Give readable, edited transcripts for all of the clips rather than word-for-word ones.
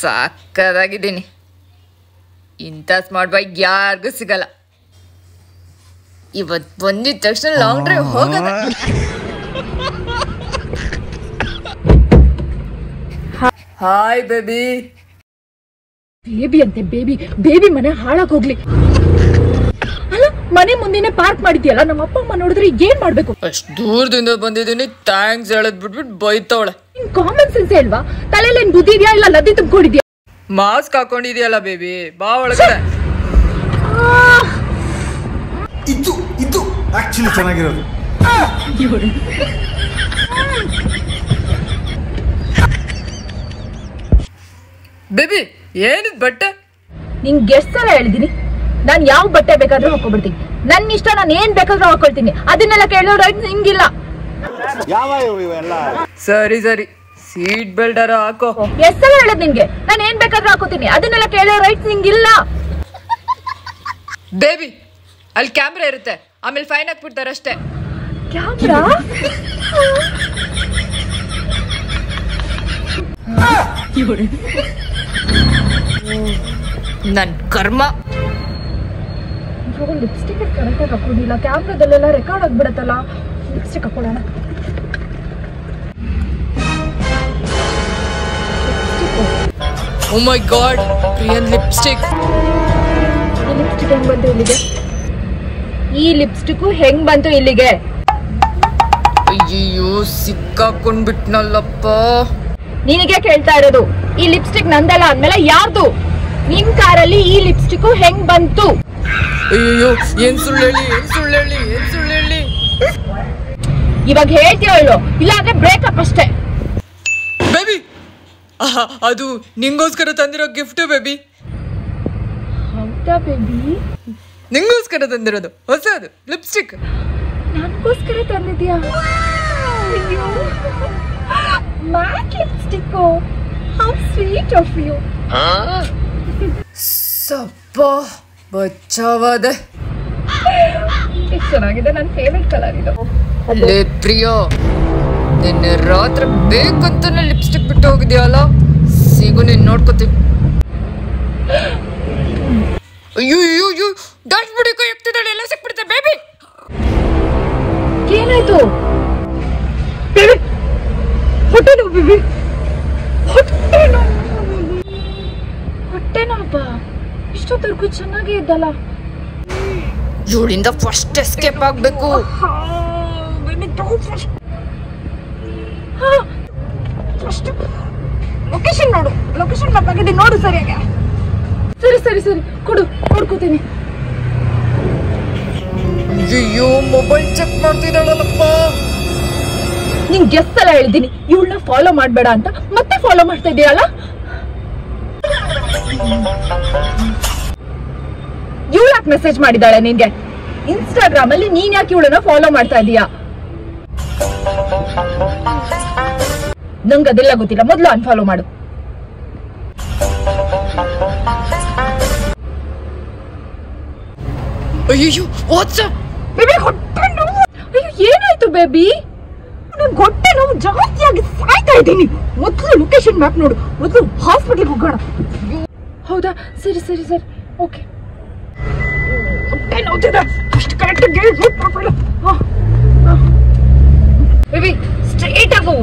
ಸಾಕಾಗಿದ್ದೀನಿ. ಇಂಥ smart bike ಯಾರಿಗೂ ಸಿಗಲ್ಲ. ಇವತ್ತು ಬಂದಿದ ತಕ್ಷಣ ಲಾಂಗ್ ಡ್ರೈವ್ ಹೋಗೋದ. Hi baby. ಬೇಬಿ ಅಂತೆ ಬೇಬಿ. ಬೇಬಿ ಮನೆ ಹಾಳಾಗ್ ಹೋಗ್ಲಿ. ಅಲ್ಲ, ಮನೆ ಮುಂದೆನೆ ಪಾರ್ಕ್ ಮಾಡಿದ್ಯಲ್ಲ, ನಮ್ಮ ಅಪ್ಪ ಅಮ್ಮ ನೋಡಿದ್ರೆ ಏನ್ ಮಾಡ್ಬೇಕು? ಅಷ್ಟು ದೂರದಿಂದ ಬಂದಿದ್ದೀನಿ, ಥ್ಯಾಂಕ್ಸ್ ಹೇಳದ್ ಬಿಟ್ಬಿಟ್ಟು ಬೈತವಳೆ. Common sense ಹೇಳ್ವಾ? ತಲೆಯಲ್ಲಿ ಬುದ್ಧಿ ಇದೆಯಾ ಇಲ್ಲ ಲದ್ದಿ ತುಂಬಿಕೊಂಡಿದ್ಯಾ? ಮಾಸ್ಕ್ ಹಾಕೊಂಡಿದ್ಯಲ್ಲ ಬೇಬಿ, ಬಾ ಒಳಗಡೆ. ಇದು ಆಕ್ಚುಲಿ ಚೆನ್ನಾಗಿರೋದು. ಬೇಬಿ ಏನಿದ್ ಬಟ್ಟೆ? ನಿಂಗೆ ಎಷ್ಟು ಸಲ ಹೇಳಿದೀನಿ, ನಾನ್ ಯಾವ ಬಟ್ಟೆ ಬೇಕಾದ್ರೂ ಹಾಕೊಬಿಡ್ತೀನಿ. ನನ್ನ ಇಷ್ಟ, ನಾನು ಏನ್ ಬೇಕಾದ್ರೂ ಹಾಕೊಳ್ತೀನಿ. ಅದನ್ನೆಲ್ಲ ಕೇಳೋ ರೈಟ್ ನಿಂಗಿಲ್ಲ. ಸರಿ ಸರಿ, ಸೀಟ್ ಬೆಲ್ಟ್ ಅರ ಹಾಕೋ. ಎಷ್ಟು ಸಲ ಹೇಳದ್ ನಿನ್ಗೆ, ನಾನು ಏನ್ ಬೇಕಾದ್ರೂ ಹಾಕೋತೀನಿ. ಅದನ್ನೆಲ್ಲ ಕೇಳೋ ರೈಟ್ ನಿಂಗಿಲ್ಲ. ಬೇಬಿ ಅಲ್ಲಿ ಕ್ಯಾಮ್ರಾ ಇರುತ್ತೆ, ಆಮೇಲೆ ಫೈನ್ ಹಾಕ್ಬಿಡ್ತಾರೆ ಅಷ್ಟೇ. ಕ್ಯಾಮ್ರಾ? ನನ್ ಕರ್ಮ. ಲಿಪ್ಸ್ಟಿಕ್ ಕರೆಕ್ಟಾಗಿ ಹಾಕೊಂಡಿಲ್ಲ. ಕ್ಯಾಮ್ರಾದಲ್ಲೆಲ್ಲ ರೆಕಾರ್ಡ್ ಆಗ್ಬಿಡತ್ತಲ್ಲ. ಲಿಪ್ಸ್ಟಿಕ್ ಹಾಕೊಳ್ಳೋಣ. ಓ ಮೈ ಗಾಡ್, ರಿಯಲ್ ಲಿಪ್ಸ್ಟಿಕ್. ಈ ಲಿಪ್ಸ್ಟಿಕ್ ಹೆಂಗ್ ಬಂತು ಇಲ್ಲಿಗೆ? ಈ ಲಿಪ್ಸ್ಟಿಕ್ ಹೆಂಗ್ ಬಂತು ಇಲ್ಲಿಗೆ? ಅಯ್ಯೋ, ಸಿಕ್ಕಾಕೊಂಡ್ಬಿಟ್ನಲ್ಲಪ್ಪ. ನಿನಗೆ ಕೇಳ್ತಾ ಇರೋದು, ಈ ಲಿಪ್ಸ್ಟಿಕ್ ನಂದಲ್ಲ ಅಂದ್ಮೇಲೆ ಯಾರ್ದು? ನಿನ್ ಕಾರಲ್ಲಿ ಈ ಲಿಪ್ಸ್ಟಿಕ್ ಹೆಂಗ್ ಬಂತು? ಅಯ್ಯೋ, ಏನ್ ಸುಳ್ಳು ಹೇಳಿ. ಇವಾಗ ಹೇಳ್ತೀಯೋ ಇಲ್ಲ ಅಂದ್ರೆ ಬ್ರೇಕಪ್ ಅಷ್ಟೇ. ಬೇಬಿ, ಅದು ನಿಂಗೋಸ್ಕರ ತಂದಿರೋ ಗಿಫ್ಟ್ ಬೇಬಿ. ಹೌದಾ ಬೇಬಿ? ನಿಂಗೋಸ್ಕರ ತಂದಿರೋದು ಹೊಸದು ಲಿಪ್ಸ್ಟಿಕ್. ನನಗೋಸ್ಕರ ತಂದಿದ್ಯಾ? Matte lipstick. How sweet of you. ಸಪ್ಪ ಬಚಾವಾದೆ. ಎಷ್ಟು ಚೆನ್ನಾಗಿದೆ, ನನ್ನ ಫೇವರೇಟ್ ಕಲರ್ ಇದು. ಲೇ ಪ್ರಿಯೋ, ನಿನ್ನೆ ರಾತ್ರಿ ಬೇಕಂತಾನೆ ಲಿಪ್ಸ್ಟಿಕ್ ಬಿಟ್ಟು ಹೋಗಿದ್ಯಲ್ಲ, ಸಿಗು ನೀನ್ ನೋಡ್ಕೋತೀನಿ. ಅಯ್ಯೋ, ದಾಟ್ ಬಿಡಿ, ಕೈ ಎತ್ತಿದಾಳೆ, ಎಲ್ಲ ಸಿಕ್ಬಿಡ್ತೆ. ಬೇಬಿ ಏನಾಯ್ತು? ಬೇಬಿ ಹೊಟ್ಟೆ ನೋವು. ಬೇಬಿ ಹೊಟ್ಟೆ ನೋವಪ್ಪ. ಇಷ್ಟೊತ್ತರ್ಗೂ ಚೆನ್ನಾಗೇ ಇದ್ದಲ್ಲ. ಇವಳಿಂದ ಫಸ್ಟ್ ಎಸ್ಕೇಪ್ ಆಗ್ಬೇಕು. ಲೊಕೇಶನ್ ನೋಡು, ಲೊಕೇಶನ್ ಮ್ಯಾಪ್ ಆಗಿದೆ ನೋಡು ಸರಿಯಾಗಿ. ಸರಿ ಕೊಡು, ನೋಡ್ಕೋತೀನಿ. ಅಯ್ಯೋ, ಮೊಬೈಲ್ ಚೆಕ್ ಮಾಡ್ತಿದ್ದಾಳಲ್ಲಪ್ಪ. ನಿಂಗೆ ಎಷ್ಟು ಸಲ ಹೇಳಿದ್ದೀನಿ ಇವಳನ್ನ ಫಾಲೋ ಮಾಡಬೇಡ ಅಂತ, ಮತ್ತೆ ಫಾಲೋ ಮಾಡ್ತಾ ಇದೀಯಲ್ಲ. ಇವಳು ಯಾಕೆ ಮೆಸೇಜ್ ಮಾಡಿದಾಳೆ ನಿನ್ಗೆ? ಇನ್ಸ್ಟಾಗ್ರಾಮ್ ಅಲ್ಲಿ ನೀನ್ ಯಾಕೆ ಇವಳನ್ನ ಫಾಲೋ ಮಾಡ್ತಾ ಇದೀಯಾ? ನಂಗೆ ಅದೆಲ್ಲ ಗೊತ್ತಿಲ್ಲ, ಮೊದಲು ಅನ್ಫಾಲೋ ಮಾಡು. ಅಯ್ಯೋ, ವಾಟ್ಸ್ಆಪ್. ಬೇಬಿ ಹೊಟ್ಟೆ ನೋವು. ಅಯ್ಯೋ, ಏನಾಯ್ತು ಬೇಬಿ? ನಂಗೆ ಹೊಟ್ಟೆ ನೋವು ಜಾಸ್ತಿಯಾಗಿ ಸಾಯ್ತಾ ಇದ್ದೀನಿ. ಮೊದಲು ಲೊಕೇಶನ್ ಮ್ಯಾಪ್ ನೋಡು, ಮೊದಲು ಹಾಸ್ಪಿಟಲ್ಗೆ ಹೋಗೋಣ. ಹೌದಾ? ಸರಿ ಓಕೆ. ಹೊಟ್ಟೆ ನೋವ್ತಿದೆ, ಅಷ್ಟು ಕರೆಕ್ಟಾಗಿ ಬೇಬಿ. ಸ್ಟ್ರೇಟ್ ಆಗು.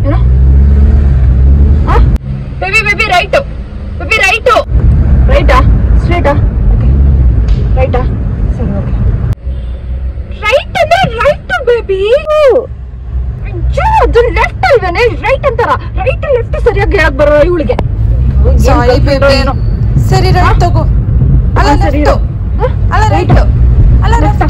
ಏನೋ ಬೇಬಿ ರೈಟು. ಬೇಬಿ ರೈಟಾ? ಸ್ಟ್ರೇಟಾ? ಓಕೆ, ರೈಟಾ? ಸರಿ, ಓಕೆ. ರೈಟ್ ಅಂದ್ರೆ ರೈಟ್ ಬೇಬಿ. ಅಯ್ಯೋ, ಅದು ಲೆಫ್ಟ್ ಅಲ್ವೇನೆ? ರೈಟ್ ಅಂತಾರ. ರೈಟ್ ಲೆಫ್ಟ್ ಸರಿಯಾಗಿ ಹೇಳಕ್ ಬರೋ ಇವಳಿಗೆ. Sorry baby. ಸರಿ, ರೈಟ್ ತಗೋ. ಅಲ್ಲ ರೈಟ್. ಅಲ್ಲ ರೈಟ್. ಅಲ್ಲ ಲೆಫ್ಟ್.